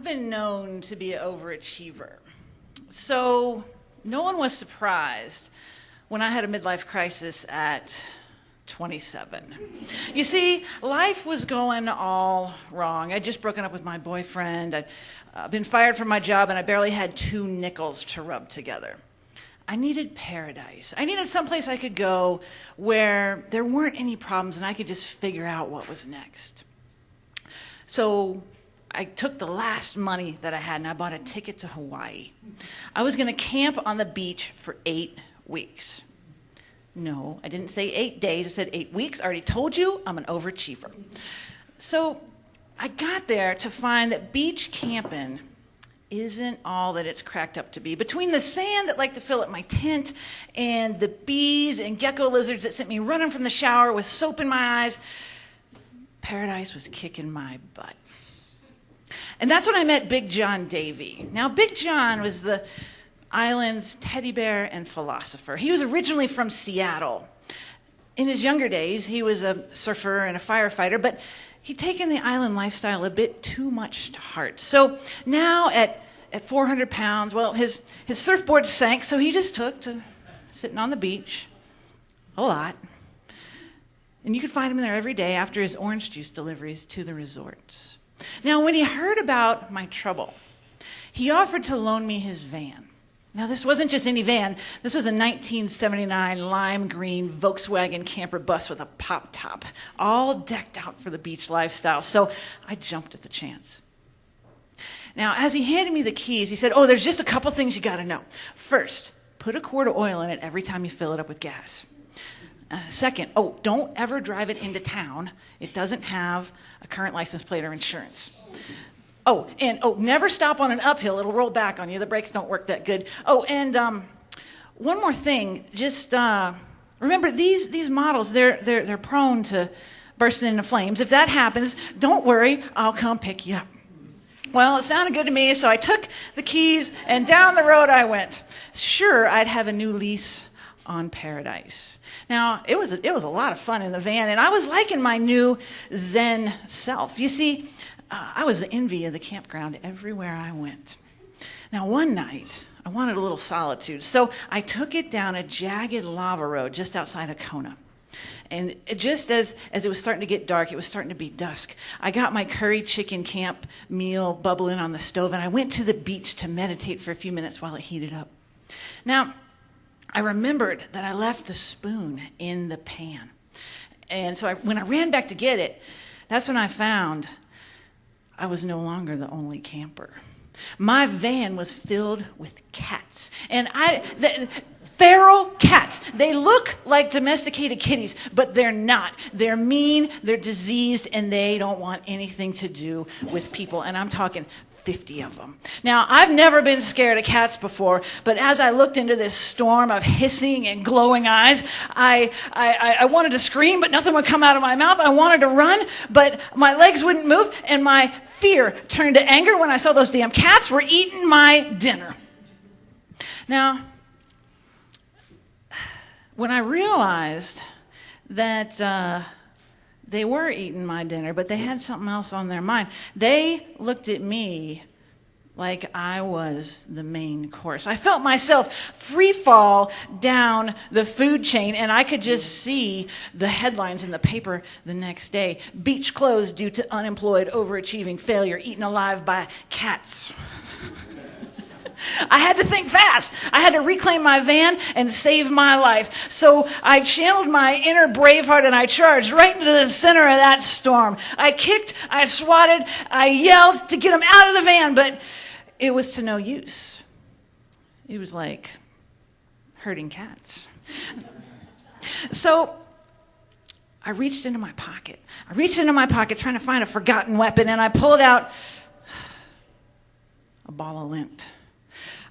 I've been known to be an overachiever. So no one was surprised when I had a midlife crisis at 27. You see, life was going all wrong. I'd just broken up with my boyfriend. I'd been fired from my job, and I barely had 2 nickels to rub together. I needed paradise. I needed someplace I could go where there weren't any problems and I could just figure out what was next. So I took the last money that I had and I bought a ticket to Hawaii. I was going to camp on the beach for 8 weeks. No, I didn't say 8 days. I said 8 weeks. I already told you I'm an overachiever. So I got there to find that beach camping isn't all that it's cracked up to be. Between the sand that liked to fill up my tent and the bees and gecko lizards that sent me running from the shower with soap in my eyes, paradise was kicking my butt. And that's when I met Big John Davy. Now, Big John was the island's teddy bear and philosopher. He was originally from Seattle. In his younger days, he was a surfer and a firefighter, but he'd taken the island lifestyle a bit too much to heart. So now at 400 pounds, well, his surfboard sank, so he just took to sitting on the beach a lot. And you could find him there every day after his orange juice deliveries to the resorts. Now, when he heard about my trouble, he offered to loan me his van. Now, this wasn't just any van. This was a 1979 lime green Volkswagen camper bus with a pop top, all decked out for the beach lifestyle. So I jumped at the chance. Now, as he handed me the keys, he said, there's just a couple things you got to know. First, put a quart of oil in it every time you fill it up with gas. Second, don't ever drive it into town. It doesn't have a current license plate or insurance. Never stop on an uphill. It'll roll back on you. The brakes don't work that good. One more thing. Just remember, these models, they're prone to bursting into flames. If that happens, don't worry. I'll come pick you up. Well, it sounded good to me, so I took the keys, and down the road I went. Sure, I'd have a new lease on paradise. Now, it was a lot of fun in the van, and I was liking my new Zen self. You see, I was the envy of the campground everywhere I went. Now, one night, I wanted a little solitude, so I took it down a jagged lava road just outside of Kona. And just as it was starting to get dark, it was starting to be dusk, I got my curry chicken camp meal bubbling on the stove, and I went to the beach to meditate for a few minutes while it heated up. Now, I remembered that I left the spoon in the pan. And so when I ran back to get it, that's when I found I was no longer the only camper. My van was filled with cats. And feral cats. They look like domesticated kitties, but they're not. They're mean, they're diseased, and they don't want anything to do with people. And I'm talking 50 of them. Now, I've never been scared of cats before, but as I looked into this storm of hissing and glowing eyes, I wanted to scream, but nothing would come out of my mouth. I wanted to run, but my legs wouldn't move, and my fear turned to anger when I saw those damn cats were eating my dinner. Now, when I realized that they were eating my dinner, but they had something else on their mind, they looked at me like I was the main course. I felt myself free fall down the food chain, and I could just see the headlines in the paper the next day. Beach closed due to unemployed, overachieving failure, eaten alive by cats. I had to think fast. I had to reclaim my van and save my life. So I channeled my inner Braveheart and I charged right into the center of that storm. I kicked, I swatted, I yelled to get them out of the van, but it was to no use. It was like herding cats. So I reached into my pocket. Trying to find a forgotten weapon, and I pulled out a ball of lint.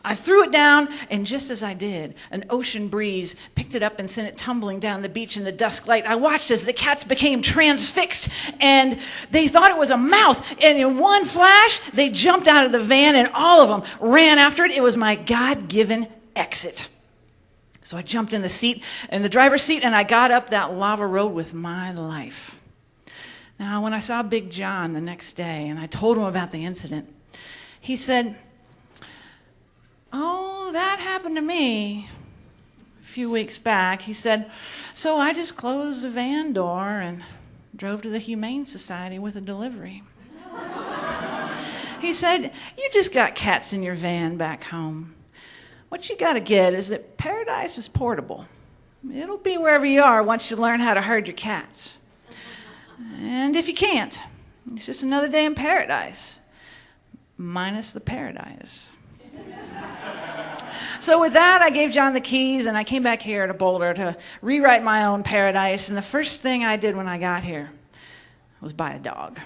I threw it down, and just as I did, an ocean breeze picked it up and sent it tumbling down the beach in the dusk light. I watched as the cats became transfixed, and they thought it was a mouse. And in one flash, they jumped out of the van, and all of them ran after it. It was my God-given exit. So I jumped in the driver's seat, and I got up that lava road with my life. Now, when I saw Big John the next day, and I told him about the incident, He said, "Oh, that happened to me a few weeks back." He said, "So I just closed the van door and drove to the Humane Society with a delivery." He said, "You just got cats in your van back home. What you got to get is that paradise is portable. It'll be wherever you are once you learn how to herd your cats. And if you can't, it's just another day in paradise, minus the paradise." So with that, I gave John the keys, and I came back here to Boulder to rewrite my own paradise. And the first thing I did when I got here was buy a dog.